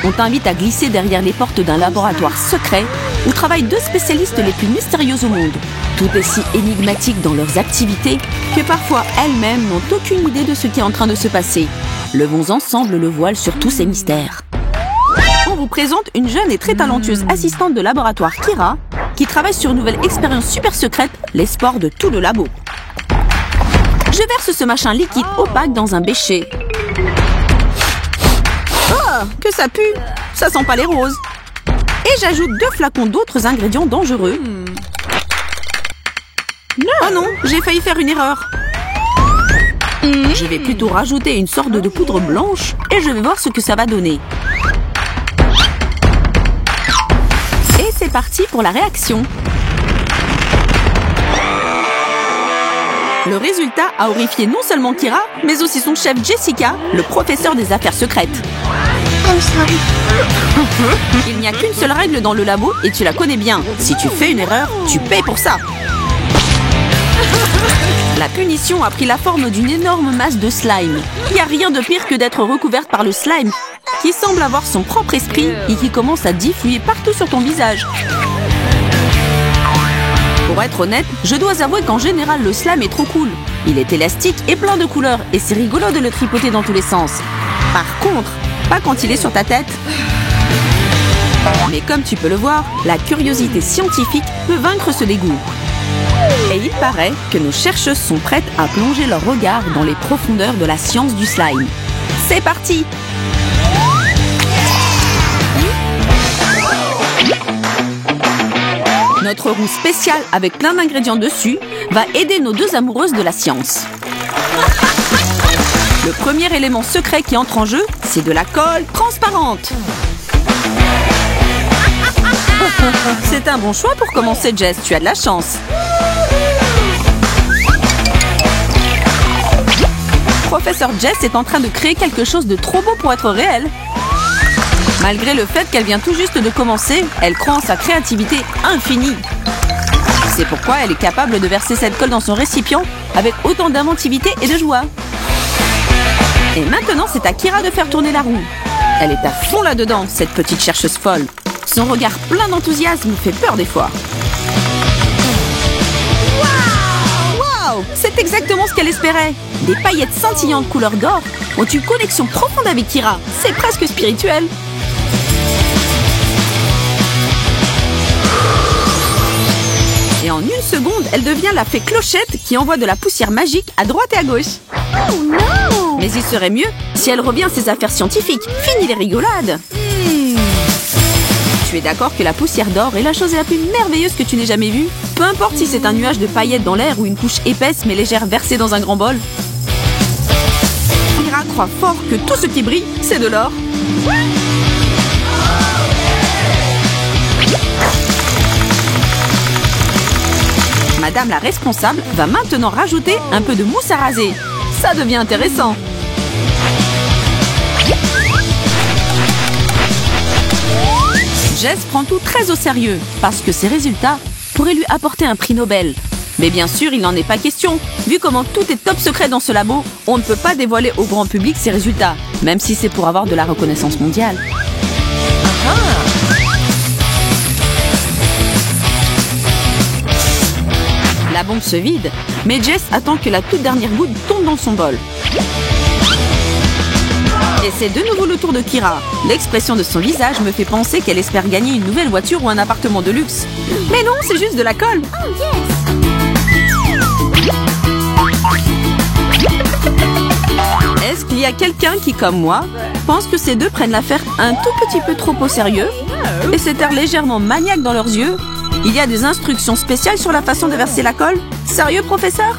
on t'invite à glisser derrière les portes d'un laboratoire secret où travaillent deux spécialistes les plus mystérieux au monde. Tout est si énigmatique dans leurs activités que parfois elles-mêmes n'ont aucune idée de ce qui est en train de se passer. Levons ensemble le voile sur tous ces mystères. On vous présente une jeune et très talentueuse assistante de laboratoire, Kira, qui travaille sur une nouvelle expérience super secrète, les spores de tout le labo. Je verse ce machin liquide opaque dans un bécher. Oh, que ça pue! Ça sent pas les roses. Et j'ajoute 2 flacons d'autres ingrédients dangereux. Oh non, j'ai failli faire une erreur. Je vais plutôt rajouter une sorte de poudre blanche et je vais voir ce que ça va donner. Et c'est parti pour la réaction. Le résultat a horrifié non seulement Kira, mais aussi son chef Jessica, le professeur des affaires secrètes. Il n'y a qu'une seule règle dans le labo et tu la connais bien. Si tu fais une erreur, tu payes pour ça. La punition a pris la forme d'une énorme masse de slime. Il n'y a rien de pire que d'être recouverte par le slime, qui semble avoir son propre esprit et qui commence à diffuser partout sur ton visage. Pour être honnête, je dois avouer qu'en général, le slime est trop cool. Il est élastique et plein de couleurs, et c'est rigolo de le tripoter dans tous les sens. Par contre, pas quand il est sur ta tête. Mais comme tu peux le voir, la curiosité scientifique peut vaincre ce dégoût. Et il paraît que nos chercheuses sont prêtes à plonger leur regard dans les profondeurs de la science du slime. C'est parti! Notre roue spéciale avec plein d'ingrédients dessus va aider nos deux amoureuses de la science. Le premier élément secret qui entre en jeu, c'est de la colle transparente. C'est un bon choix pour commencer, Jess, tu as de la chance. Professeur Jess est en train de créer quelque chose de trop beau pour être réel. Malgré le fait qu'elle vient tout juste de commencer, elle croit en sa créativité infinie. C'est pourquoi elle est capable de verser cette colle dans son récipient avec autant d'inventivité et de joie. Et maintenant, c'est à Kira de faire tourner la roue. Elle est à fond là-dedans, cette petite chercheuse folle. Son regard plein d'enthousiasme fait peur des fois. Waouh! C'est exactement ce qu'elle espérait. Des paillettes scintillantes couleur d'or ont une connexion profonde avec Kira. C'est presque spirituel. Et en une seconde, elle devient la fée Clochette qui envoie de la poussière magique à droite et à gauche. Oh non! Mais il serait mieux si elle revient à ses affaires scientifiques. Fini les rigolades. Tu es d'accord que la poussière d'or est la chose la plus merveilleuse que tu n'aies jamais vue? Peu importe si c'est un nuage de paillettes dans l'air ou une couche épaisse mais légère versée dans un grand bol. Kira croit fort que tout ce qui brille, c'est de l'or. Madame la responsable va maintenant rajouter un peu de mousse à raser. Ça devient intéressant. Jess prend tout très au sérieux parce que ses résultats pourraient lui apporter un prix Nobel. Mais bien sûr, il n'en est pas question. Vu comment tout est top secret dans ce labo, on ne peut pas dévoiler au grand public ses résultats, même si c'est pour avoir de la reconnaissance mondiale. La bombe se vide, mais Jess attend que la toute dernière goutte tombe dans son bol. Et c'est de nouveau le tour de Kira. L'expression de son visage me fait penser qu'elle espère gagner une nouvelle voiture ou un appartement de luxe. Mais non, c'est juste de la colle. Est-ce qu'il y a quelqu'un qui, comme moi, pense que ces deux prennent l'affaire un tout petit peu trop au sérieux et cet air légèrement maniaque dans leurs yeux? Il y a des instructions spéciales sur la façon de verser la colle? Sérieux, professeur?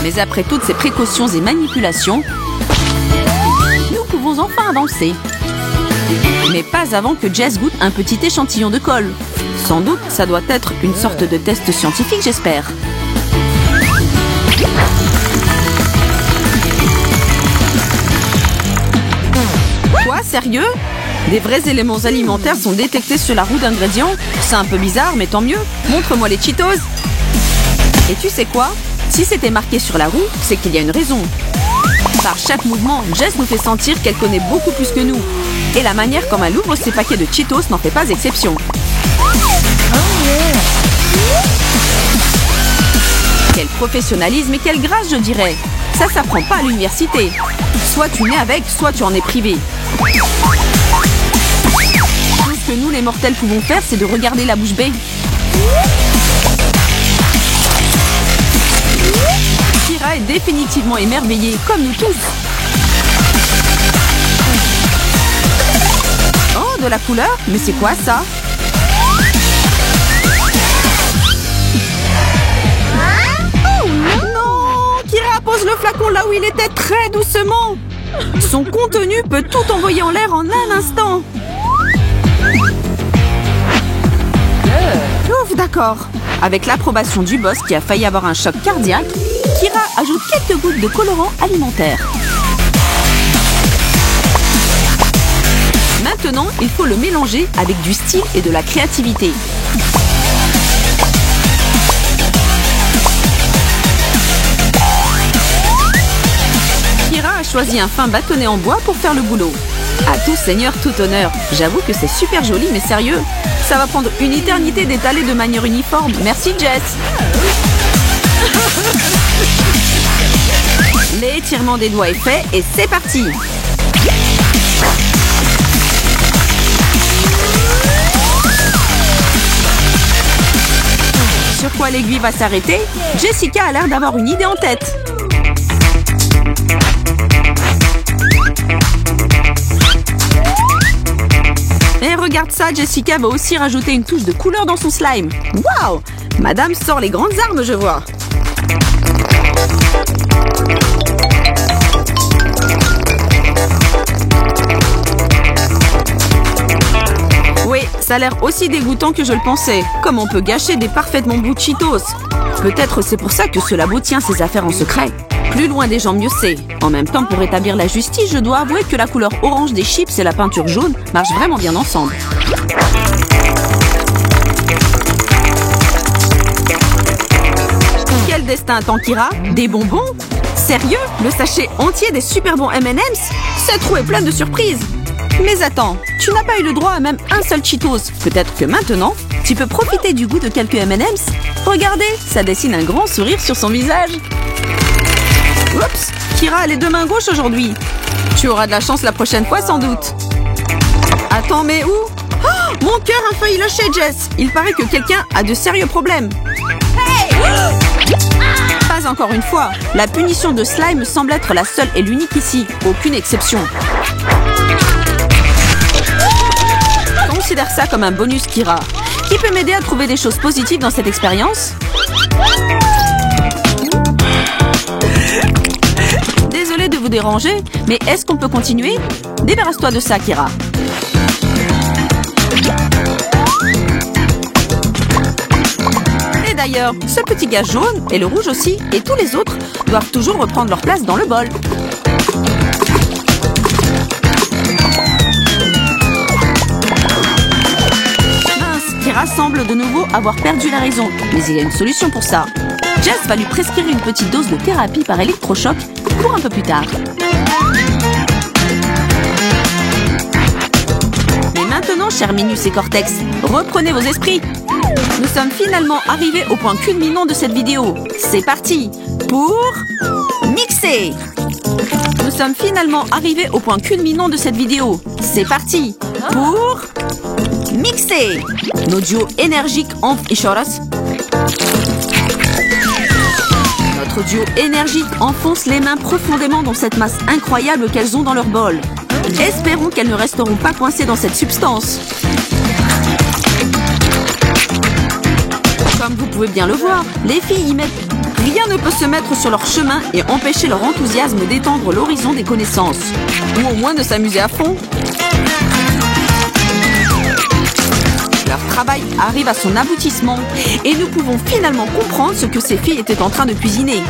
Mais après toutes ces précautions et manipulations, nous pouvons enfin avancer. Mais pas avant que Jess goûte un petit échantillon de colle. Sans doute, ça doit être une sorte de test scientifique, j'espère. Quoi, sérieux? Des vrais éléments alimentaires sont détectés sur la roue d'ingrédients. C'est un peu bizarre, mais tant mieux. Montre-moi les Cheetos. Et tu sais quoi? Si c'était marqué sur la roue, c'est qu'il y a une raison. Par chaque mouvement, Jess nous fait sentir qu'elle connaît beaucoup plus que nous. Et la manière comme elle ouvre ses paquets de Cheetos n'en fait pas exception. Quel professionnalisme et quelle grâce, je dirais. Ça s'apprend pas à l'université. Soit tu nais avec, soit tu en es privé. Tout ce que nous, les mortels, pouvons faire, c'est de regarder la bouche bée. Kira est définitivement émerveillée, comme nous tous. Oh, de la couleur? Mais c'est quoi ça? Oh non! Kira pose le flacon là où il était très doucement. Son contenu peut tout envoyer en l'air en un instant. Ouf, d'accord. Avec l'approbation du boss qui a failli avoir un choc cardiaque, Kira ajoute quelques gouttes de colorant alimentaire. Maintenant, il faut le mélanger avec du style et de la créativité. Kira a choisi un fin bâtonnet en bois pour faire le boulot. À tout seigneur, tout honneur. J'avoue que c'est super joli, mais sérieux, ça va prendre une éternité d'étaler de manière uniforme. Merci, Jess. L'étirement des doigts est fait et c'est parti. Sur quoi l'aiguille va s'arrêter? Jessica a l'air d'avoir une idée en tête. Et regarde ça, Jessica va aussi rajouter une touche de couleur dans son slime. Waouh! Madame sort les grandes armes, je vois. Oui, ça a l'air aussi dégoûtant que je le pensais. Comme on peut gâcher des parfaitement beaux Cheetos? Peut-être c'est pour ça que ce labo tient ses affaires en secret. Plus loin des gens, mieux c'est. En même temps, pour établir la justice, je dois avouer que la couleur orange des chips et la peinture jaune marchent vraiment bien ensemble. Quel destin attend Kira? Des bonbons? Sérieux? Le sachet entier des super bons M&M's? Cette roue est pleine de surprises. Mais attends, tu n'as pas eu le droit à même un seul Cheetos. Peut-être que maintenant, tu peux profiter du goût de quelques M&M's. Regardez, ça dessine un grand sourire sur son visage. Oups, Kira a les deux mains gauches aujourd'hui. Tu auras de la chance la prochaine fois sans doute. Attends, mais où? Oh, mon cœur a failli lâcher, Jess. Il paraît que quelqu'un a de sérieux problèmes. Hey! Pas encore une fois. La punition de slime semble être la seule et l'unique ici. Aucune exception. Considère ça comme un bonus, Kira. Qui peut m'aider à trouver des choses positives dans cette expérience? Désolée de vous déranger, mais est-ce qu'on peut continuer? Débarrasse-toi de ça, Kira. Et d'ailleurs, ce petit gars jaune, et le rouge aussi, et tous les autres, doivent toujours reprendre leur place dans le bol. Mince, Kira semble de nouveau avoir perdu la raison, mais il y a une solution pour ça. Jess va lui prescrire une petite dose de thérapie par électrochoc pour un peu plus tard. Mais maintenant, chers Minus et Cortex, reprenez vos esprits. Nous sommes finalement arrivés au point culminant de cette vidéo. C'est parti pour mixer. Nous sommes finalement arrivés au point culminant de cette vidéo. C'est parti pour mixer. Nos duos énergiques et choras. Notre duo énergique enfonce les mains profondément dans cette masse incroyable qu'elles ont dans leur bol. Espérons qu'elles ne resteront pas coincées dans cette substance. Comme vous pouvez bien le voir, les filles y mettent. Rien ne peut se mettre sur leur chemin et empêcher leur enthousiasme d'étendre l'horizon des connaissances. Ou au moins de s'amuser à fond. Leur travail arrive à son aboutissement et nous pouvons finalement comprendre ce que ces filles étaient en train de cuisiner.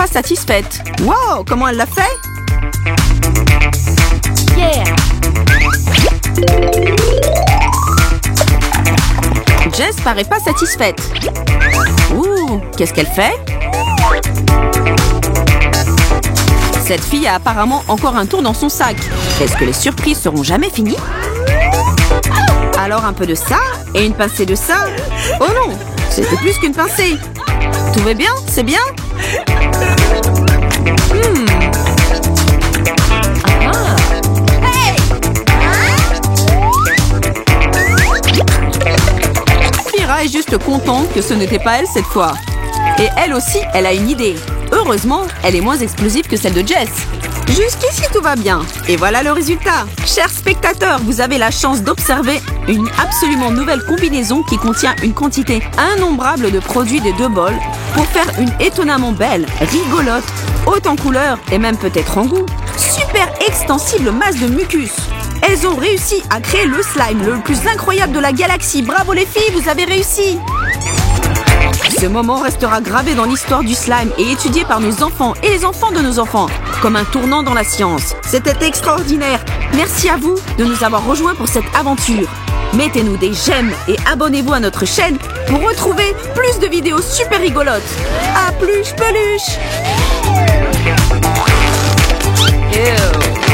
satisfaite. Wow, comment elle l'a fait? Yeah. Jess paraît pas satisfaite. Ouh, qu'est-ce qu'elle fait? Cette fille a apparemment encore un tour dans son sac. Est-ce que les surprises seront jamais finies? Alors un peu de ça et une pincée de ça. Oh non, c'était plus qu'une pincée. Tout va bien? C'est bien? Fira est juste contente que ce n'était pas elle cette fois. Et elle aussi, elle a une idée. Heureusement, elle est moins explosive que celle de Jess. Jusqu'ici, tout va bien. Et voilà le résultat. Chers spectateurs, vous avez la chance d'observer une absolument nouvelle combinaison qui contient une quantité innombrable de produits des deux bols pour faire une étonnamment belle, rigolote, haute en couleur et même peut-être en goût, super extensible masse de mucus. Elles ont réussi à créer le slime le plus incroyable de la galaxie. Bravo les filles, vous avez réussi! Ce moment restera gravé dans l'histoire du slime et étudié par nos enfants et les enfants de nos enfants comme un tournant dans la science. C'était extraordinaire. Merci à vous de nous avoir rejoints pour cette aventure. Mettez-nous des j'aime et abonnez-vous à notre chaîne pour retrouver plus de vidéos super rigolotes. À plus, peluche! Ew.